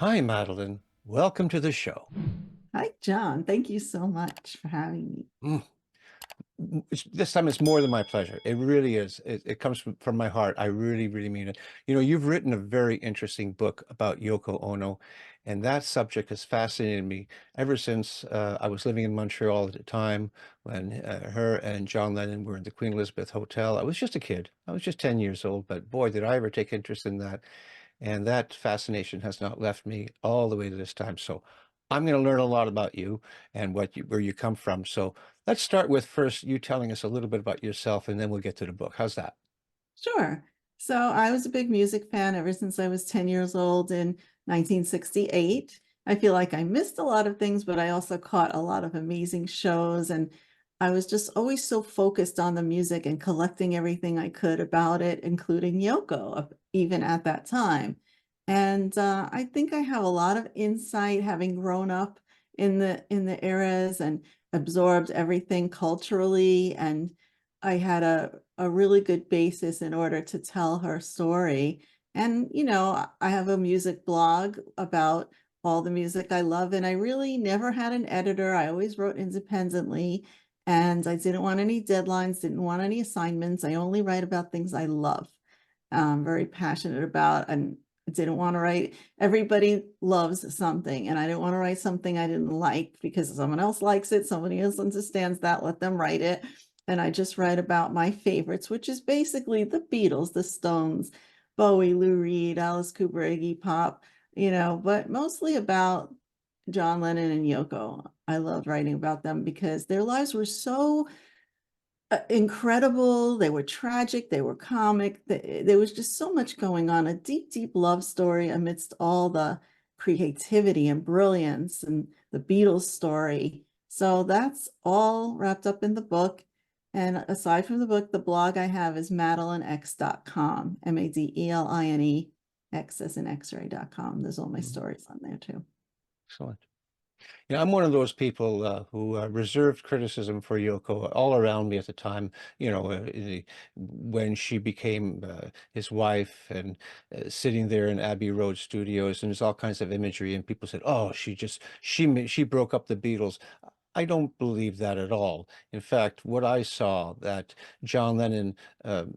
Hi, Madeline. Welcome to the show. Hi, John. Thank you so much for having me. Mm. This time it's more than my pleasure. It really is. It comes from my heart. I really, really mean it. You know, you've written a very interesting book about Yoko Ono, and that subject has fascinated me ever since I was living in Montreal at the time when her and John Lennon were in the Queen Elizabeth Hotel. I was just a kid. I was just 10 years old, but boy, did I ever take interest in that. And that fascination has not left me all the way to this time. So I'm going to learn a lot about you and where you come from. So let's start with first you telling us a little bit about yourself, and then we'll get to the book. How's that? Sure. So I was a big music fan ever since I was 10 years old in 1968. I feel like I missed a lot of things, but I also caught a lot of amazing shows. And I was just always so focused on the music and collecting everything I could about it, including Yoko, even at that time. And I think I have a lot of insight having grown up in the eras and absorbed everything culturally. And I had a really good basis in order to tell her story. And, I have a music blog about all the music I love, and I really never had an editor. I always wrote independently, and I didn't want any deadlines, didn't want any assignments. I only write about things I love, very passionate about, and I didn't want to write. Everybody loves something, and I didn't want to write something I didn't like because someone else likes it, somebody else understands that, let them write it. And I just write about my favorites, which is basically the Beatles, the Stones, Bowie, Lou Reed, Alice Cooper, Iggy Pop, but mostly about John Lennon and Yoko. I loved writing about them because their lives were so incredible. They were tragic, they were comic. There was just so much going on, a deep, deep love story amidst all the creativity and brilliance and the Beatles story. So that's all wrapped up in the book. And aside from the book, the blog I have is madelinex.com, Madeline X as in x-ray.com. There's all my Mhm. stories on there too. Excellent. Yeah, I'm one of those people who reserved criticism for Yoko all around me at the time, when she became his wife and sitting there in Abbey Road studios, and there's all kinds of imagery, and people said, "Oh, she broke up the Beatles." I don't believe that at all. In fact, what I saw that John Lennon,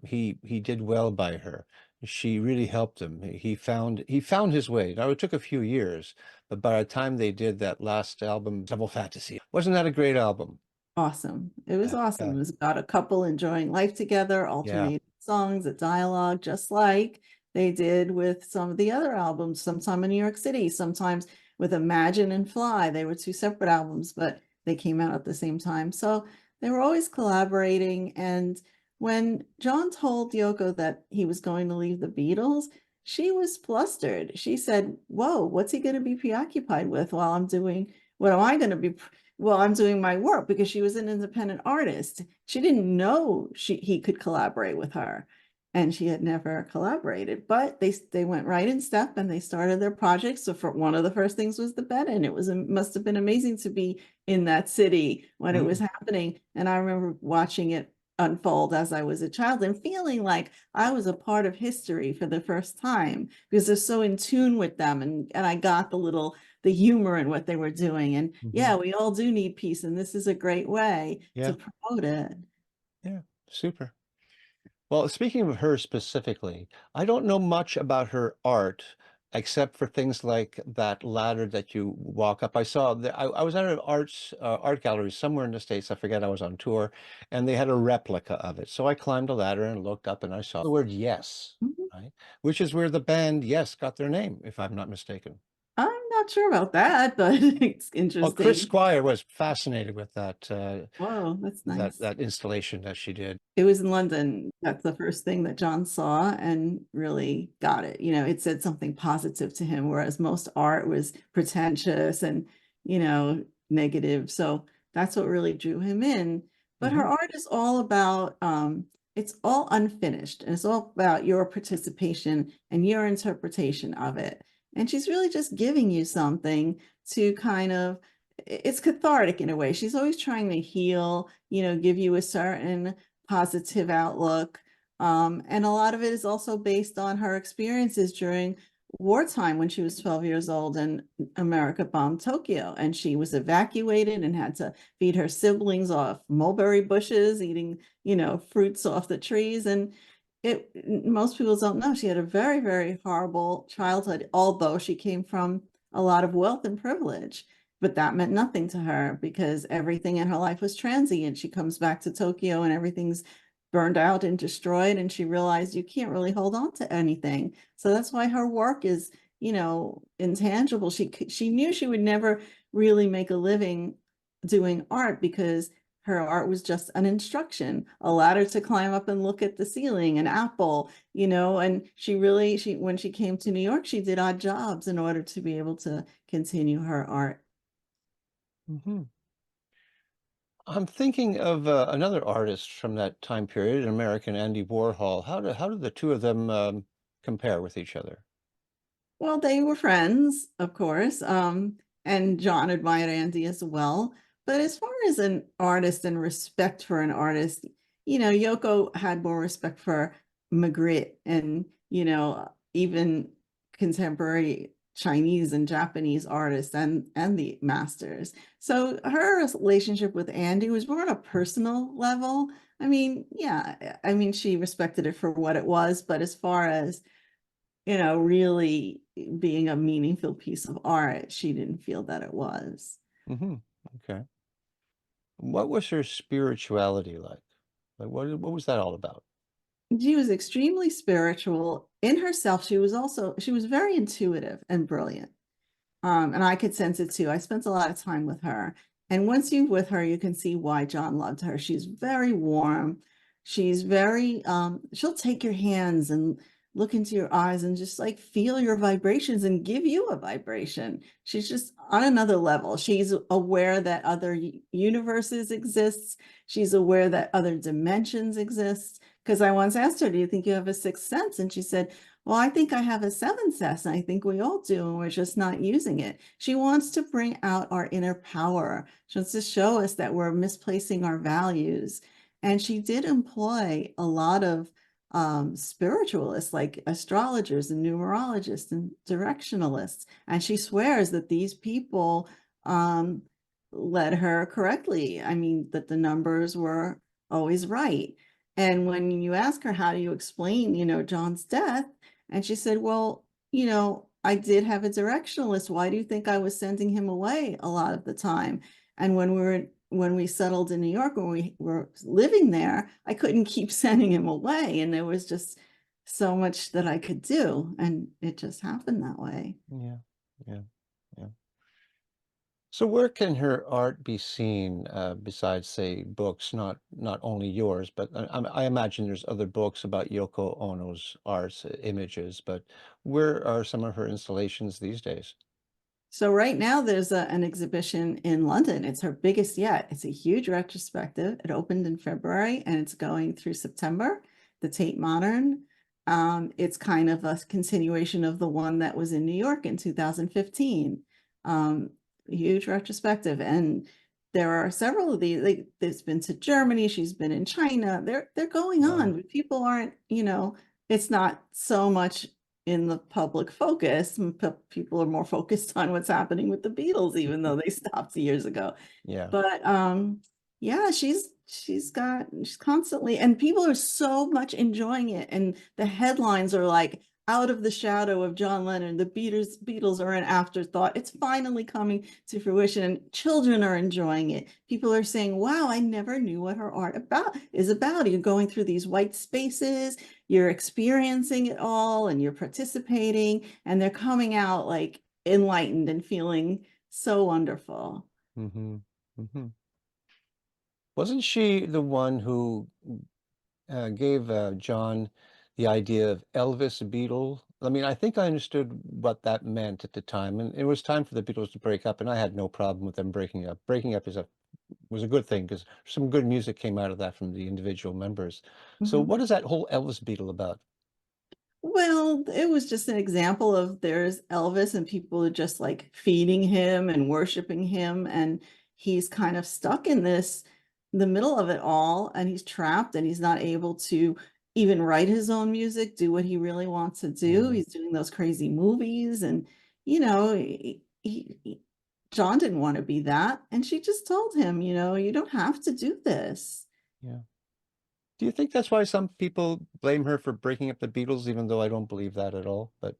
he did well by her. She really helped him. He found his way. Now it took a few years, but by the time they did that last album, Double Fantasy, wasn't that a great album? Awesome. It was Yeah, awesome. yeah, It was about a couple enjoying life together, yeah. alternating songs, a dialogue, just like they did with some of the other albums, sometime in New York City, sometimes with Imagine and Fly. They were two separate albums, but they came out at the same time. So they were always collaborating. And when John told Yoko that he was going to leave the Beatles, she was flustered. She said, "Whoa, what's he going to be preoccupied with while I'm doing, what am I going to be well, I'm doing my work?" Because she was an independent artist. She didn't know he could collaborate with her, and she had never collaborated. But they went right in step and they started their project. So for one of the first things was the bed, and must have been amazing to be in that city when it was Mm, happening. And I remember watching it unfold as I was a child and feeling like I was a part of history for the first time because they're so in tune with them, and I got the humor in what they were doing. And mhm. yeah, we all do need peace, and this is a great way to Yeah, promote it. yeah, super. Well, speaking of her specifically, I don't know much about her art except for things like that ladder that you walk up. I was at an art gallery somewhere in the States. I forget, I was on tour, and they had a replica of it. So I climbed a ladder and looked up and I saw the word yes, Mhm. right? Which is where the band Yes got their name, if I'm not mistaken. I'm not sure about that, but it's Well, Chris interesting. Squire was fascinated with Whoa, that's nice. that installation that she did. It was in London. That's the first thing that John saw and really got it. It said something positive to him, whereas most art was pretentious and, negative. So that's what really drew him in. But her Hmm. art is all about, it's all unfinished, and it's all about your participation and your interpretation of it. And she's really just giving you something to kind of, it's cathartic in a way. She's always trying to heal, give you a certain positive outlook. And a lot of it is also based on her experiences during wartime when she was 12 years old and America bombed Tokyo, and she was evacuated and had to feed her siblings off mulberry bushes, eating, fruits off the trees. And most people don't know she had a very, very horrible childhood, although she came from a lot of wealth and privilege. But that meant nothing to her because everything in her life was transient. She comes back to Tokyo and everything's burned out and destroyed, and she realized you can't really hold on to anything. So that's why her work is, intangible. She knew she would never really make a living doing art because her art was just an instruction, a ladder to climb up and look at the ceiling, an apple, and she when she came to New York, she did odd jobs in order to be able to continue her art. Hmm. I'm thinking of another artist from that time period, an American, Andy Warhol. How do the two of them compare with each other? Well, they were friends, of course, and John admired Andy as well. But as far as an artist and respect for an artist, Yoko had more respect for Magritte and, even contemporary Chinese and Japanese artists and the masters. So her relationship with Andy was more on a personal level. I mean, yeah, I mean, she respected it for what it was, but as far as really being a meaningful piece of art, she didn't feel that it was. Hmm. Okay. What was her spirituality like? Like what was that all about? She was extremely spiritual in herself. She was very intuitive and brilliant. And I could sense it too. I spent a lot of time with her. And once you're with her, you can see why John loved her. She's very warm. She's very, she'll take your hands and look into your eyes and just like feel your vibrations and give you a vibration. She's just on another level. She's aware that other universes exist. She's aware that other dimensions exist. Because I once asked her, do you think you have a sixth sense? And she said, well, I think I have a seventh sense, and I think we all do, and we're just not using it. She wants to bring out our inner power. She wants to show us that we're misplacing our values. And she did employ a lot of spiritualists like astrologers and numerologists and directionalists. And she swears that these people led her correctly. I mean, that the numbers were always right. And when you ask her, how do you explain, John's death? And she said, well, I did have a directionalist. Why do you think I was sending him away a lot of the time? And when we settled in New York, when we were living there, I couldn't keep sending him away. And there was just so much that I could do. And it just happened that way. Yeah, yeah, yeah. So where can her art be seen besides, say, books? Not only yours, but I imagine there's other books about Yoko Ono's art, images. But where are some of her installations these days? So right now there's an exhibition in London. It's her biggest yet. It's a huge retrospective. It opened in February and it's going through September, the Tate Modern. It's kind of a continuation of the one that was in New York in 2015. Huge retrospective. And there are several of these. Like, there's been to Germany, she's been in China. They're going Wow. on. People aren't, it's not so much in the public focus. People are more focused on what's happening with the Beatles, even though they stopped years ago. Yeah. But yeah, she's constantly, and people are so much enjoying it. And the headlines are like, out of the shadow of John Lennon, the Beatles are an afterthought. It's finally coming to fruition, and children are enjoying it. People are saying, wow, I never knew what her art is about. You're going through these white spaces, you're experiencing it all, and you're participating, and they're coming out like enlightened and feeling so wonderful. Mm-hmm. Mm-hmm. Wasn't she the one who gave John the idea of Elvis Beatle? I mean, I think I understood what that meant at the time, and it was time for the Beatles to break up, and I had no problem with them breaking up. Breaking up was a good thing because some good music came out of that from the individual members. So, Mhm. what is that whole Elvis Beatle about? Well, it was just an example of there's Elvis and people are just like feeding him and worshiping him. And he's kind of stuck in the middle of it all, and he's trapped and he's not able to even write his own music, do what he really wants to do. He's doing those crazy movies, and you know, John didn't want to be that, and she just told him, you know, you don't have to do this. Yeah. Do you think that's why some people blame her for breaking up the Beatles, even though I don't believe that at all? But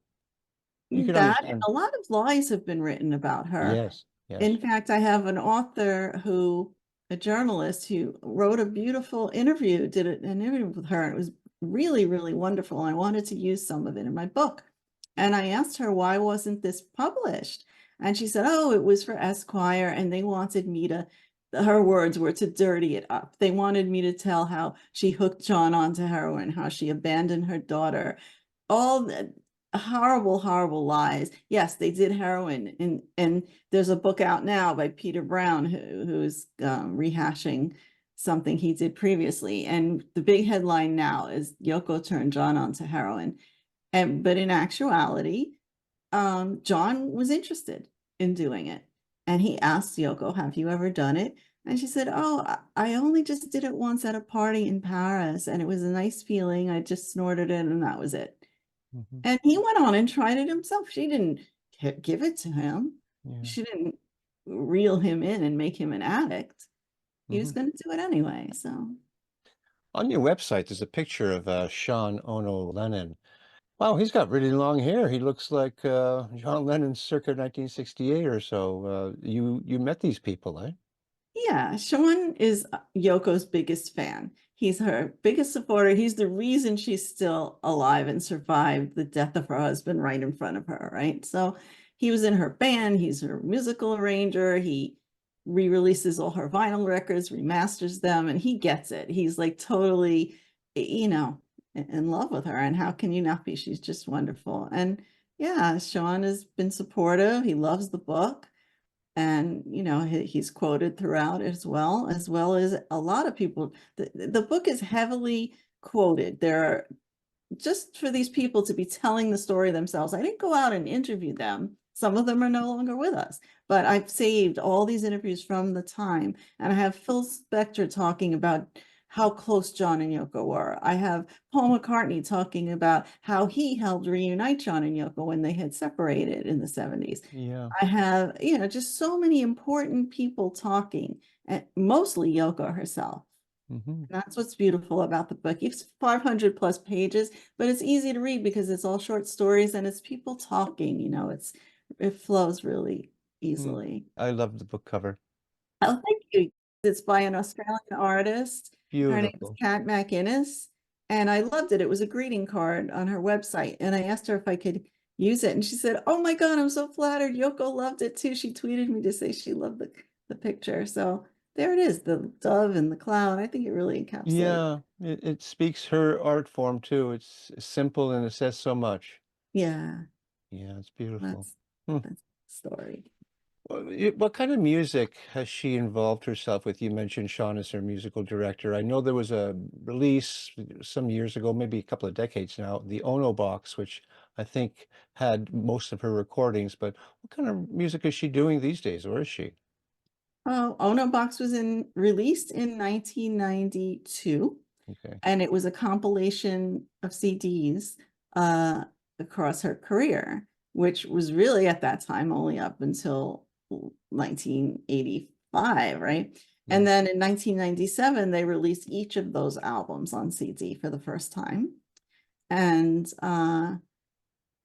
you can That and understand. a lot of lies have been written about her. Yes, yes. In fact, I have an author a journalist who wrote a beautiful interview, did an interview with her. It was really, really wonderful. I wanted to use some of it in my book. And I asked her, why wasn't this published? And she said, oh, it was for Esquire, and they wanted me to, her words were to dirty it up. They wanted me to tell how she hooked John onto heroin, how she abandoned her daughter, all the horrible, horrible lies. Yes, they did heroin, and there's a book out now by Peter Brown who's rehashing something he did previously. And the big headline now is Yoko turned John onto heroin. But in actuality, John was interested in doing it. And he asked Yoko, have you ever done it? And she said, oh, I only just did it once at a party in Paris, and it was a nice feeling. I just snorted it, and that was it. Hmm. And he went on and tried it himself. She didn't give it to him. Yeah. She didn't reel him in and make him an addict. He was Hmm. going to do it anyway. So, On your website, there's a picture of Sean Ono Lennon. Wow, he's got really long hair. He looks like John Lennon circa 1968 or so. You met these people, eh? yeah, Sean is Yoko's biggest fan. He's her biggest supporter. He's the reason she's still alive and survived the death of her husband right in front of her, right? So he was in her band. He's her musical arranger. He re-releases all her vinyl records, remasters them, and he gets it. He's like totally, you know, in love with her. And how can you not be? She's just wonderful. And yeah, Sean has been supportive. He loves the book, and you know, he's quoted throughout as well as a lot of people. The book is heavily quoted. There are, just for these people to be telling the story themselves. I didn't go out and interview them. Some of them are no longer with us, but I've saved all these interviews from the time, and I have Phil Spector talking about how close John and Yoko were. I have Paul McCartney talking about how he helped reunite John and Yoko when they had separated in the 70s. Yeah. I have, you know, just so many important people talking, and mostly Yoko herself. Hmm. That's what's beautiful about the book. It's 500 plus pages, but it's easy to read because it's all short stories and it's people talking, you know, it flows really easily. I love the book cover. Oh, thank you. It's by an Australian artist. Her name is Beautiful. Kat McInnes, and I loved it. It was a greeting card on her website, and I asked her if I could use it, and she said, "Oh my God, I'm so flattered. Yoko loved it too." She tweeted me to say she loved the picture. So there it is, the dove and the cloud. I think it really encapsulates. Yeah, it speaks her art form too. It's simple and it says so much. Yeah, Yeah, it's beautiful. that's Hmm. that's the story. What kind of music has she involved herself with? You mentioned Sean as her musical director. I know there was a release some years ago, maybe a couple of decades now, the Ono box, which I think had most of her recordings. But what kind of music is she doing these days, or is she? Oh, Ono Box was released in 1992. Okay. And it was a compilation of CDs uh, across her career, which was really at that time only up until 1985, right? Yeah. And then in 1997, they released each of those albums on CD for the first time. And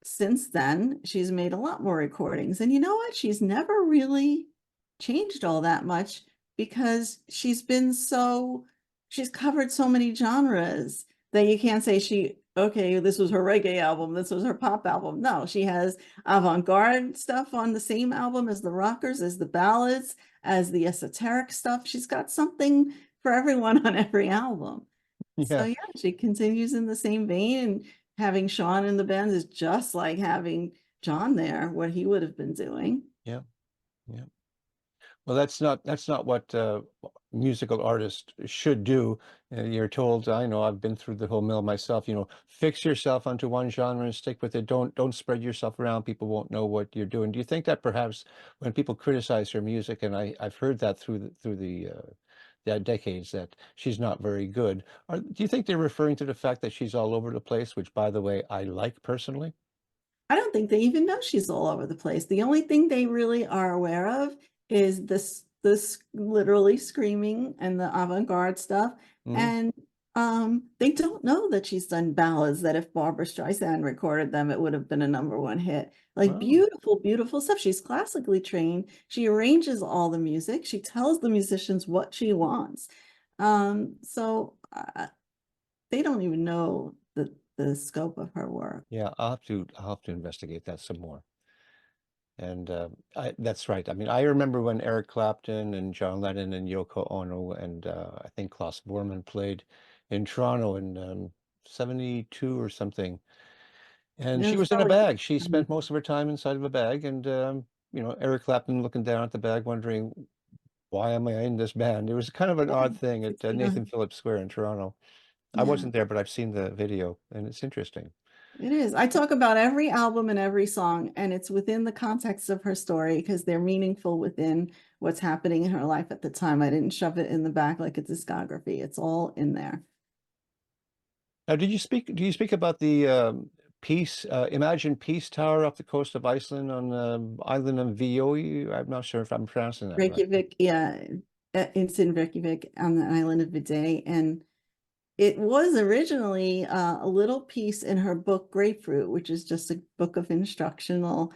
since then, she's made a lot more recordings. And you know what? She's never really changed all that much because she's covered so many genres that you can't say okay, this was her reggae album, this was her pop album. No, she has avant-garde stuff on the same album as the rockers, as the ballads, as the esoteric stuff. She's got something for everyone on every album. So Yeah. yeah, she continues in the same vein, and having Sean in the band is just like having John there, what he would have been doing. Yeah. Yeah. Well, that's not what musical artists should do. You're told, I know, I've been through the whole mill myself, fix yourself onto one genre and stick with it. Don't spread yourself around. People won't know what you're doing. Do you think that perhaps when people criticize her music, and I've heard that through the decades that she's not very good. Do you think they're referring to the fact that she's all over the place, which, by the way, I like personally? I don't think they even know she's all over the place. The only thing they really are aware of is this literally screaming and the avant-garde stuff. Mhm. And they don't know that she's done ballads that if Barbara Streisand recorded them, it would have been a _1 hit. Like Oh, beautiful, beautiful stuff. She's classically trained. She arranges all the music. She tells the musicians what she wants. So they don't even know the scope of her work. yeah, I'll have to investigate that some more. And that's right. I mean, I remember when Eric Clapton and John Lennon and Yoko Ono and I think Klaus Bormann played in Toronto in 72 or something. And Yeah, she it's was in a probably bag. She spent most of her time inside of a bag. And, Eric Clapton looking down at the bag, wondering, why am I in this band? It was kind of an odd thing at 69. Nathan Phillips Square in Toronto. I Yeah, wasn't there, but I've seen the video and it's interesting. it is. I talk about every album and every song, and it's within the context of her story because they're meaningful within what's happening in her life at the time. I didn't shove it in the back like a discography. It's all in there. Now, do you speak about the Imagine Peace Tower off the coast of Iceland on the island of Vioi? I'm not sure if I'm pronouncing that right. Reykjavik, yeah, it's in Reykjavik on the island of Viday, and it was originally a little piece in her book Grapefruit, which is just a book of instructional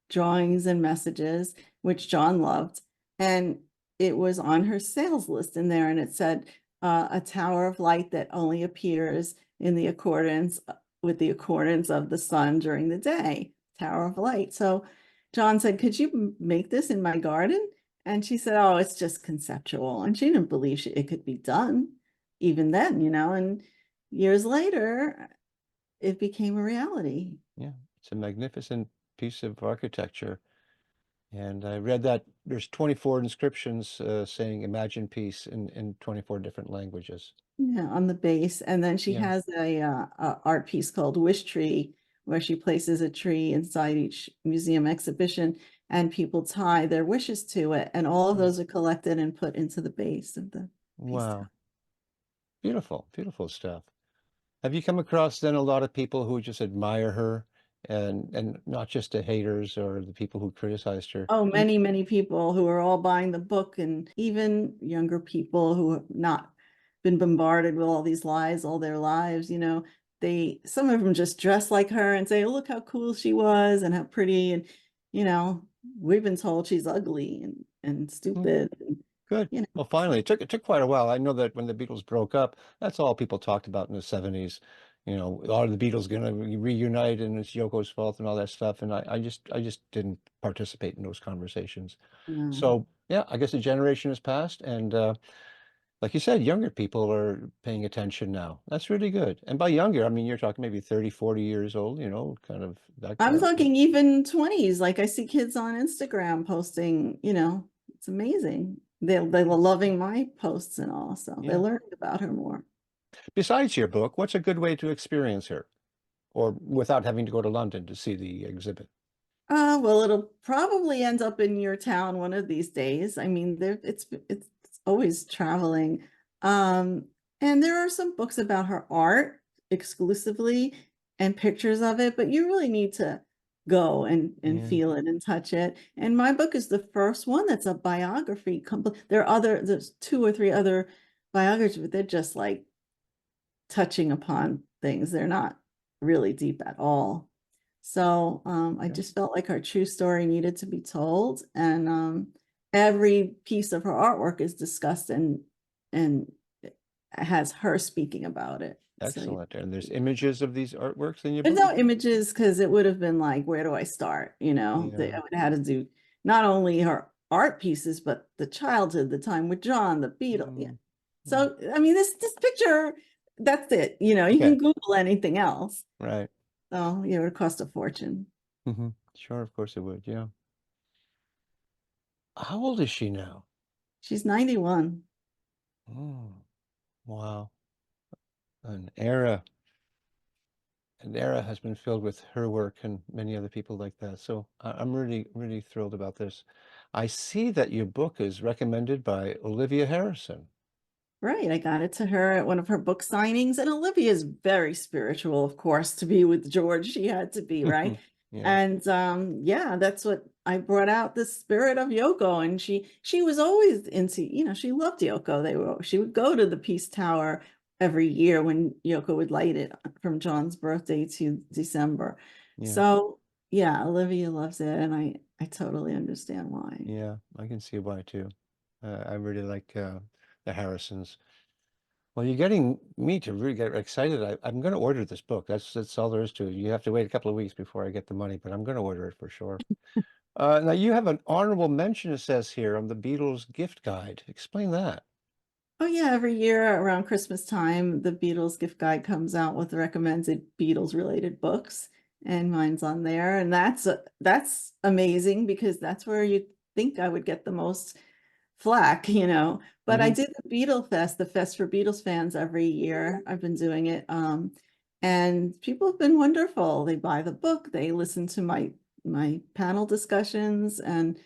drawings and messages, which John loved. And it was on her sales list in there, and it said a tower of light that only appears in the accordance with the accordance of the sun during the day, tower of light. So John said, could you make this in my garden? And she said, oh, it's just conceptual. And she didn't believe it could be done even then, and years later, it became a reality. Yeah, it's a magnificent piece of architecture. And I read that there's 24 inscriptions saying Imagine Peace in 24 different languages. Yeah, on the base. And then she Yeah. has a art piece called Wish Tree, where she places a tree inside each museum exhibition, and people tie their wishes to it. And all of Hmm. those are collected and put into the base of the piece tower. Wow. Beautiful, beautiful stuff. Have you come across then a lot of people who just admire her and not just the haters or the people who criticized her? Oh, You, many, many people who are all buying the book, and even younger people who have not been bombarded with all these lies all their lives, some of them just dress like her and say, oh, look how cool she was and how pretty. And, you know, we've been told she's ugly and hmm, stupid. And, good. you know, Well, finally, it took quite a while. I know that when the Beatles broke up, that's all people talked about in the 70s. Are the Beatles going to reunite and it's Yoko's fault and all that stuff. And I just didn't participate in those conversations. no. So yeah, I guess a generation has passed, and like you said, younger people are paying attention now. That's really good. And by younger, I mean you're talking maybe 30, 40 years old, kind of I'm that. talking even 20s. Like I see kids on Instagram posting, it's amazing. They were loving my posts and all, so they're Yeah. learning about her more. Besides your book, what's a good way to experience her, or without having to go to London to see the exhibit? Well, it'll probably end up in your town one of these days. I mean, it's always traveling. Um, and there are some books about her art exclusively and pictures of it, but you really need to go and Yeah. feel it and touch it. And my book is the first one that's a biography. There's 2 or 3 other biographies, but they're just like touching upon things. They're not really deep at all. So I Yeah. just felt like her true story needed to be told, and every piece of her artwork is discussed and has her speaking about it. So Excellent. And there's images of these artworks in your there's book? no images because it would have been like, where do I start? Yeah. I would have had to do not only her art pieces, but the childhood, the time with John, the Beatles. Yeah. Mm, mm. So I mean, this picture, that's it. You Okay. can Google anything else. Right. So it would cost a fortune. Sure, of course it would. Yeah. How old is she now? She's 91. Oh, wow. An era. An era has been filled with her work and many other people like that. So I'm really, really thrilled about this. I see that your book is recommended by Olivia Harrison. Right. I got it to her at one of her book signings. And Olivia's very spiritual, of course, to be with George. She had to be, right? Yeah. And yeah, that's what I brought out, the spirit of Yoko. And she was always into, she loved Yoko. She would go to the Peace Tower every year when Yoko would light it from John's birthday to December. Yeah. So yeah, Olivia loves it, and I totally understand why. Yeah. I can see why too. I really like the Harrisons. Well, you're getting me to really get excited. I'm going to order this book. That's all there is to it. You have to wait a couple of weeks before I get the money, but I'm going to order it for sure. Now you have an honorable mention, it says here, on the Beatles gift guide. Explain that. Oh yeah, every year around Christmas time, the Beatles gift guide comes out with recommended Beatles related books, and mine's on there. And that's amazing because that's where you think I would get the most flack, But I Hmm. did the Beatle Fest, the Fest for Beatles fans every year. I've been doing it. And people have been wonderful. They buy the book, they listen to my panel discussions, and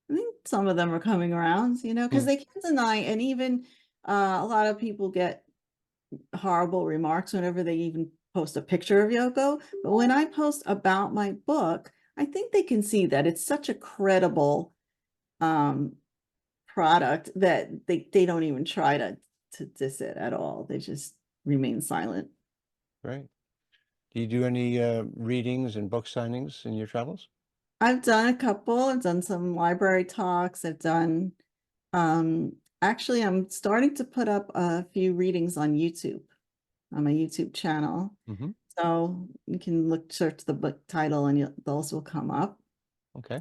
I think some of them are coming around, because they can't deny, and even a lot of people get horrible remarks whenever they even post a picture of Yoko. But when I post about my book, I think they can see that it's such a credible um, product that they don't even try to diss it at all. They just remain silent. Right. Do you do any readings and book signings in your travels? I've done a couple. I've done some library talks. I've done actually I'm starting to put up a few readings on YouTube, on my YouTube channel. Hmm. So you can search the book title, and those will come up. Okay.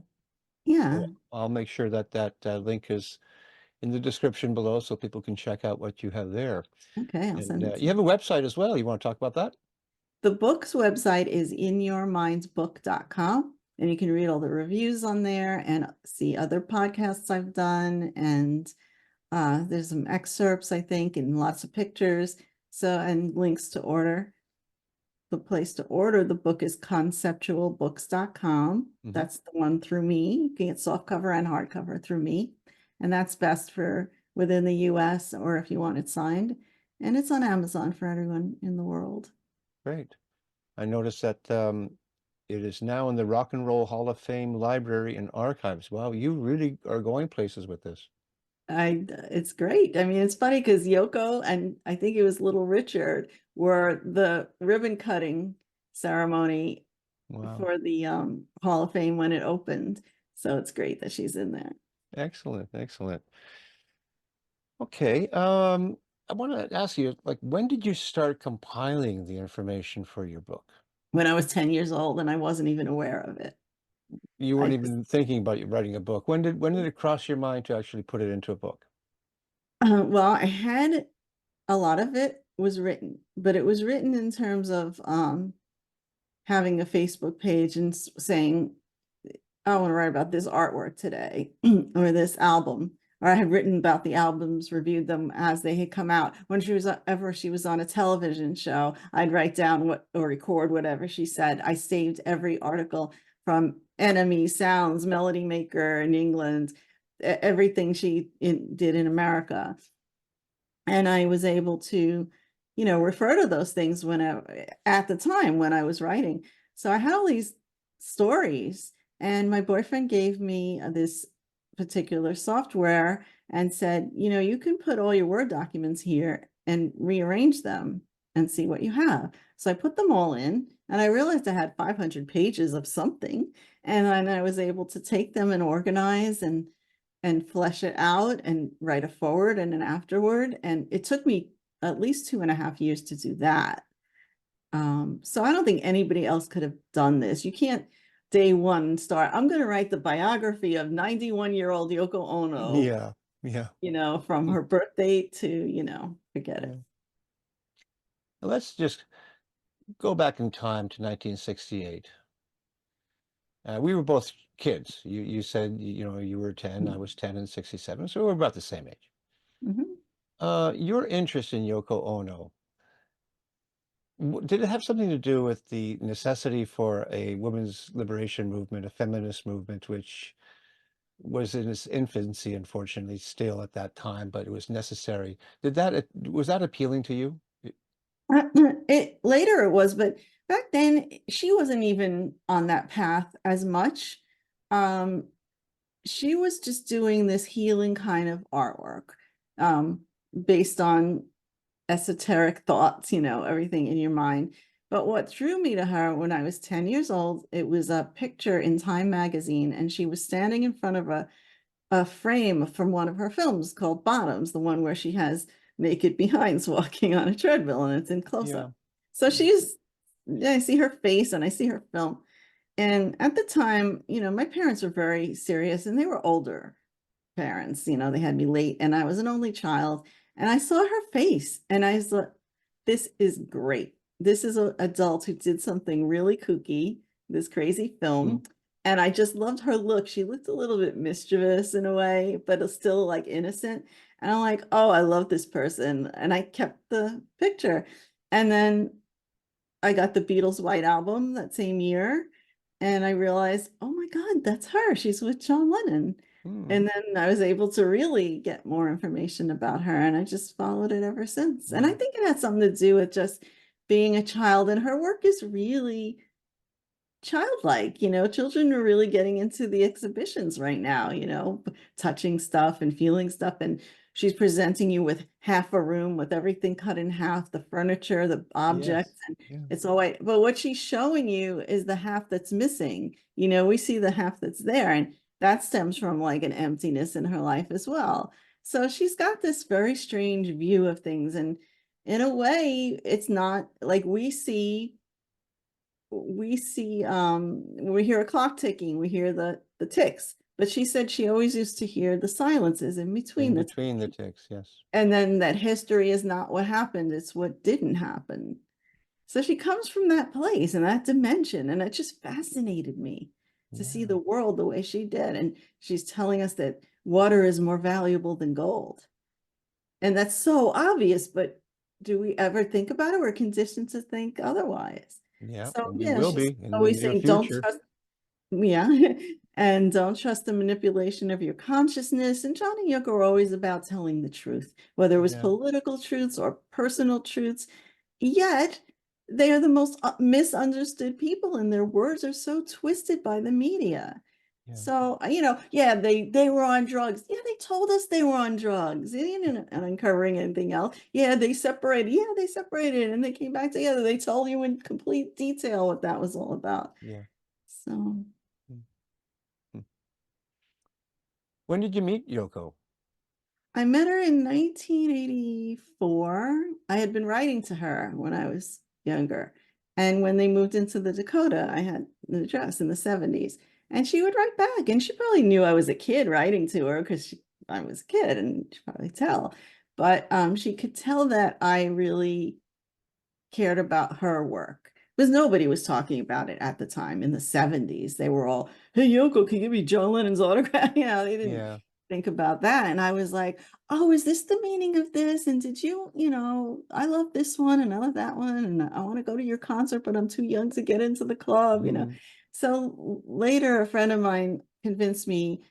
Yeah. Well, I'll make sure that link is in the description below so people can check out what you have there. Okay, I'll And send it to you you. have a website as well. You want to talk about that? The book's website is inyourmindsbook.com, and you can read all the reviews on there and see other podcasts I've done. And there's some excerpts, I think, and lots of pictures. So, and links to order. The place to order the book is conceptualbooks.com. Hmm. That's the one through me. You can get softcover and hardcover through me. And that's best for within the US, or if you want it signed. And it's on Amazon for everyone in the world. Great. I noticed that it is now in the Rock and Roll Hall of Fame Library and Archives. Wow, you really are going places with this. It's great. I mean, it's funny because Yoko and I think it was Little Richard were the ribbon cutting ceremony Wow. for the Hall of Fame when it opened. So it's great that she's in there. Excellent, excellent. Okay, I want to ask you, like, when did you start compiling the information for your book? When I was 10 years old, and I wasn't even aware of it. You I weren't just, even thinking about writing a book. When did it cross your mind to actually put it into a book? well, I had a lot of it was written, but it was written in terms of having a Facebook page and saying, I want to write about this artwork today or this album. Or I had written about the albums, reviewed them as they had come out. When she was on a television show, I'd write down what or record whatever she said. I saved every article from Enemy, Sounds, Melody Maker in England, everything she did in America. And I was able to, refer to those things at the time when I was writing. So I had all these stories, and my boyfriend gave me this particular software and said, you can put all your Word documents here and rearrange them and see what you have. So I put them all in, and I realized I had 500 pages of something. And then I was able to take them and organize and flesh it out and write a forward and an afterward. And it took me at least 2.5 years to do that. So I don't think anybody else could have done this. You can't day one start, I'm going to write the biography of 91-year-old Yoko Ono, Yeah, yeah. from her birthday to, forget Yeah. it. Let's just go back in time to 1968. We were both kids. You said, you were 10, I was 10 in 67, so we're about the same age. Mhm. Your interest in Yoko Ono, did it have something to do with the necessity for a women's liberation movement, a feminist movement, which was in its infancy, unfortunately, still at that time, but it was necessary. Was that appealing to you? It later it was, but back then she wasn't even on that path as much. Um, she was just doing this healing kind of artwork, um, based on esoteric thoughts, everything in your mind. But what drew me to her when I was 10 years old, it was a picture in Time magazine, and she was standing in front of a frame from one of her films called Bottoms, the one where she has naked behinds walking on a treadmill and it's in close Yeah. up. So I see her face and I see her film. And at the time, my parents were very serious and they were older parents. They had me late and I was an only child. And I saw her face and I thought, this is great. This is an adult who did something really kooky, this crazy film. Mm. And I just loved her look. She looked a little bit mischievous in a way, but it's still like innocent. And I'm like, oh, I love this person. And I kept the picture. And then I got the Beatles' White Album that same year. And I realized, oh my God, that's her. She's with John Lennon. Mm. And then I was able to really get more information about her. And I just followed it ever since. And I Yeah. think it had something to do with just being a child. And her work is really childlike. Children are really getting into the exhibitions right now, touching stuff and feeling stuff. And she's presenting you with half a room with everything cut in half, the furniture, the Yes. objects, and Yeah. it's all right. But what she's showing you is the half that's missing. We see the half that's there, and that stems from like an emptiness in her life as well. So she's got this very strange view of things. And in a way, it's not like we hear a clock ticking, we hear the ticks, but she said she always used to hear the silences in between In the between the ticking. ticks, yes. And then that history is not what happened, it's what didn't happen. So she comes from that place and that dimension, and it just fascinated me to see Yeah. the world the way she did. And she's telling us that water is more valuable than gold, and that's so obvious, but do we ever think about it? We're conditioned to think otherwise. Yeah. So And we yeah, will she's be in the always near saying, don't future. trust, yeah, and don't trust the manipulation of your consciousness. And John and Yoko are always about telling the truth, whether it was Yeah. political truths or personal truths. Yet they are the most misunderstood people, and their words are so twisted by the media. Yeah. So, yeah, they were on drugs. Yeah, they told us they were on drugs. They didn't uncovering anything else. Yeah, they separated. Yeah, they separated and they came back together. They told you in complete detail what that was all about. Yeah. So Mm. Mm. When did you meet Yoko? I met her in 1984. I had been writing to her when I was younger. And when they moved into the Dakota, I had an address in the 70s. And she would write back. And she probably knew I was a kid writing to her because I was a kid and she probably tell. But she could tell that I really cared about her work because nobody was talking about it at the time in the 70s. They were all, hey, Yoko, can you give me John Lennon's autograph? They didn't Yeah. think about that. And I was like, oh, is this the meaning of this? And did you, I love this one and I love that one. And I want to go to your concert, but I'm too young to get into the club. Mm. So later, a friend of mine convinced me.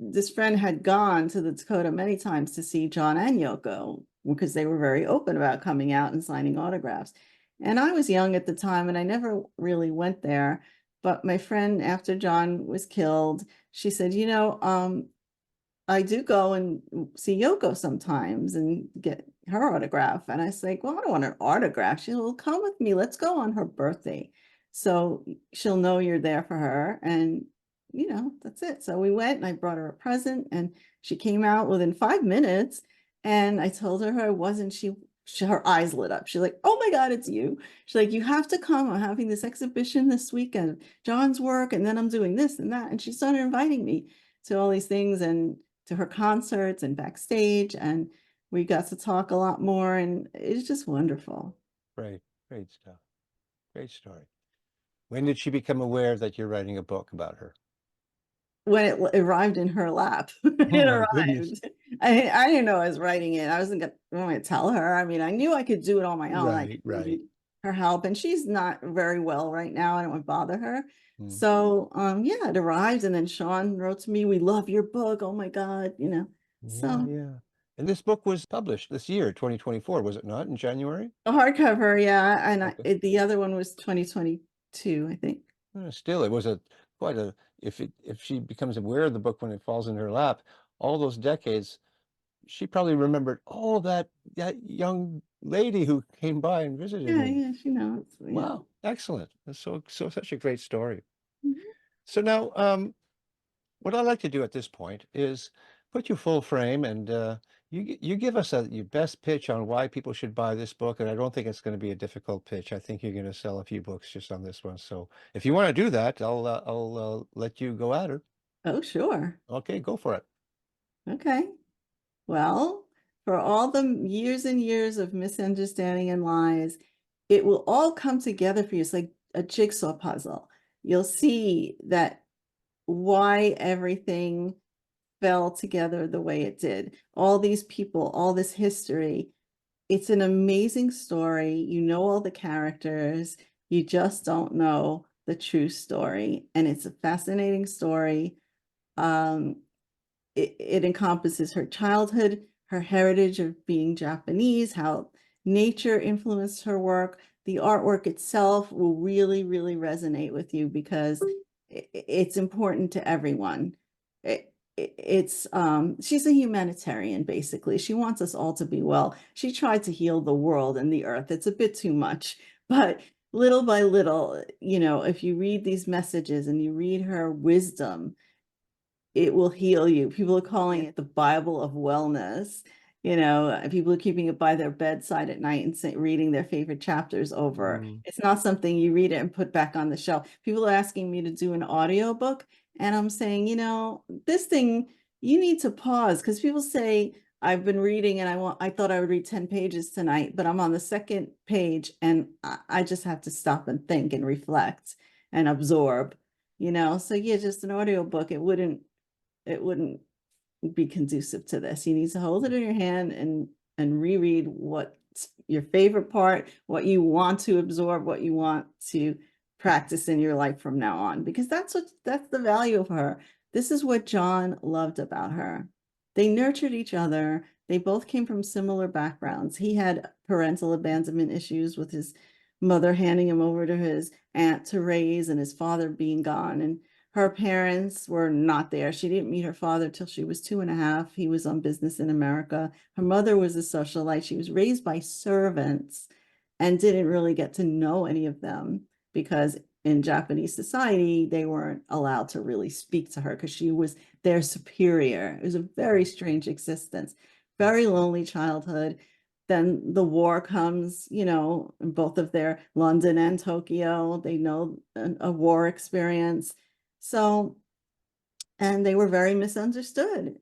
This friend had gone to the Dakota many times to see John and Yoko because they were very open about coming out and signing autographs. And I was young at the time and I never really went there. But my friend, after John was killed, she said, I do go and see Yoko sometimes and get her autograph. And I was like, well, I don't want an autograph. She said, well, come with me. Let's go on her birthday. So she'll know you're there for her. And, that's it. So we went and I brought her a present and she came out within 5 minutes. And I told her I wasn't. Her eyes lit up. She's like, oh my God, it's you. She's like, you have to come. I'm having this exhibition this weekend, John's work. And then I'm doing this and that. And she started inviting me to all these things and to her concerts and backstage, and we got to talk a lot more, and it's just wonderful. Great. Great stuff. Great story. When did she become aware that you're writing a book about her? When it arrived in her lap, Oh it my goodness. arrived. I didn't know I was writing it. I wasn't going to tell her. I mean, I knew I could do it on my own. I Right, right. her help, and she's not very well right now. I don't want to bother her. Mm. So yeah, it arrived, and then Sean wrote to me, "We love your book. Oh my God, you know." Yeah, So yeah. And this book was published this year, 2024, was it not, in January? a hardcover, yeah, and Okay. the other one was 2022, I think. Still, it was a quite a if she becomes aware of the book when it falls in her lap, all those decades, she probably remembered, oh, that young lady who came by and visited Yeah, me. yeah, she knows. Yeah. Wow, excellent. That's such a great story. Mhm. So now, what I like to do at this point is put you full frame, and you give us your best pitch on why people should buy this book. And I don't think it's going to be a difficult pitch. I think you're going to sell a few books just on this one. So if you want to do that, I'll let you go at her. Oh, sure. Okay, go for it. Okay. Well, for all the years and years of misunderstanding and lies, it will all come together for you. It's like a jigsaw puzzle. You'll see that why everything fell together the way it did. All these people, all this history. It's an amazing story. You know all the characters. You just don't know the true story. And it's a fascinating story. Um, it encompasses her childhood, her heritage of being Japanese, how nature influenced her work. The artwork itself will really, really resonate with you because it's important to everyone. She's a humanitarian, basically. She wants us all to be well. She tried to heal the world and the earth. It's a bit too much, but little by little, you know, if you read these messages and you read her wisdom, it will heal you. People are calling it the Bible of wellness. You know, people are keeping it by their bedside at night and reading their favorite chapters over. Mm. It's not something you read it and put back on the shelf. People are asking me to do an audio book, and I'm saying, you know, this thing, you need to pause, because people say, I've been reading and I thought I would read 10 pages tonight, but I'm on the second page and I just have to stop and think and reflect and absorb, you know. So yeah, just an audio book, it wouldn't be conducive to this. You need to hold it in your hand and reread what's your favorite part, what you want to absorb, what you want to practice in your life from now on, because that's the value of her. This is what John loved about her. They nurtured each other. They both came from similar backgrounds. He had parental abandonment issues with his mother handing him over to his aunt to raise and his father being gone. And her parents were not there. She didn't meet her father till she was 2.5. He was on business in America. Her mother was a socialite. She was raised by servants and didn't really get to know any of them because in Japanese society, they weren't allowed to really speak to her because she was their superior. It was a very strange existence, very lonely childhood. Then the war comes, you know, in both of their London and Tokyo. They know a war experience. So, and they were very misunderstood.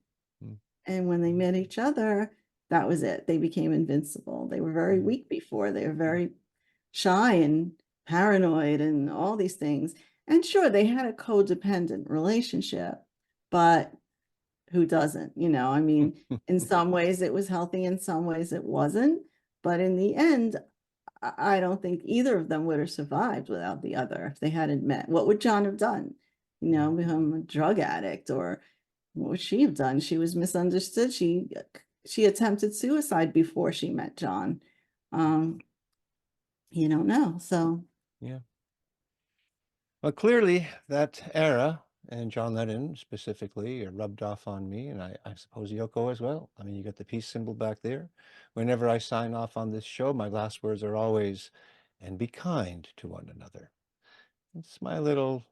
Mm. And when they met each other, that was it. They became invincible. They were very Mm. weak before. They were very shy and paranoid and all these things. And sure, they had a codependent relationship, but who doesn't? You know, I mean, in some ways it was healthy, in some ways it wasn't. But in the end, I don't think either of them would have survived without the other if they hadn't met. What would John have done? You know, become a drug addict, or what would she have done? She was misunderstood. She attempted suicide before she met John. Um, you don't know. So Yeah. Well, clearly that era, and John Lennon specifically, rubbed off on me, and I suppose Yoko as well. I mean, you got the peace symbol back there. Whenever I sign off on this show, my last words are always, and be kind to one another. It's my little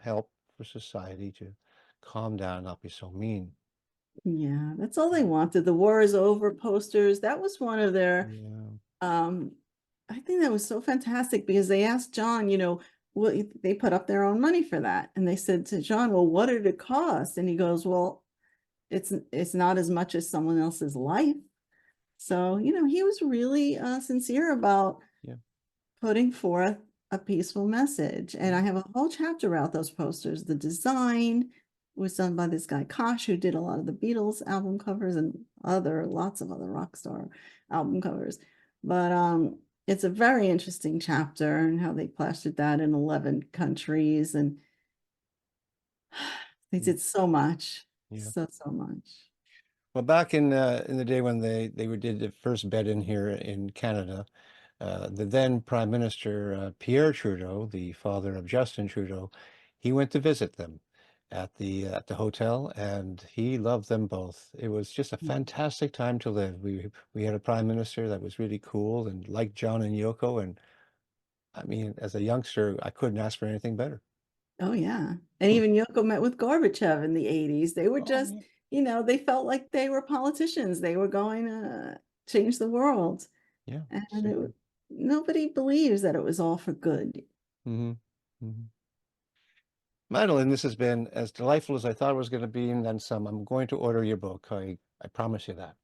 help for society to calm down and not be so mean. yeah, that's all they wanted. The war is over posters. That was one of their Yeah. um I think that was so fantastic because they asked John, you know, well, they put up their own money for that. And they said to John, well, what did it cost? And he goes, well, it's not as much as someone else's life. So, you know, he was really sincere about Yeah. putting forth a peaceful message. And I have a whole chapter about those posters. The design was done by this guy, Kosh, who did a lot of the Beatles album covers and lots of other rock star album covers. But It's a very interesting chapter and how they plastered that in 11 countries and they did so much, Yeah. so much. Well, back in the day when did the first bed in here in Canada, the then Prime Minister Pierre Trudeau, the father of Justin Trudeau, he went to visit them at the hotel, and he loved them both. It was just a fantastic time to live. We had a prime minister that was really cool and liked John and Yoko, and I mean, as a youngster, I couldn't ask for anything better. Oh yeah. And even Yoko met with Gorbachev in the 80s. They were Oh just, yeah, they felt like they were politicians. They were going to change the world. yeah, And super. nobody believes that it was all for good. Hmm. Hmm. Madeline, this has been as delightful as I thought it was going to be, and then some. I'm going to order your book. I promise you that.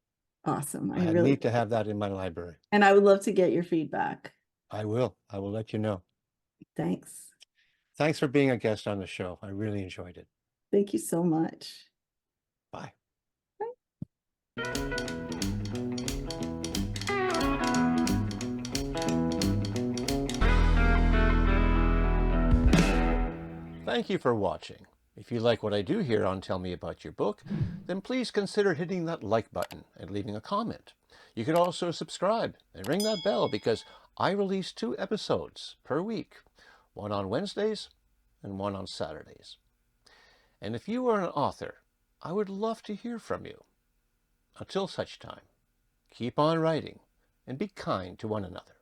Awesome. I I really, need to have that in my library. and I would love to get your feedback. I will. I will let you know. Thanks. Thanks for being a guest on the show. I really enjoyed it. Thank you so much. Bye. Thank you for watching. If you like what I do here on Tell Me About Your Book, then please consider hitting that like button and leaving a comment. You can also subscribe and ring that bell because I release 2 episodes per week, one on Wednesdays and one on Saturdays. And if you are an author, I would love to hear from you. Until such time, keep on writing and be kind to one another.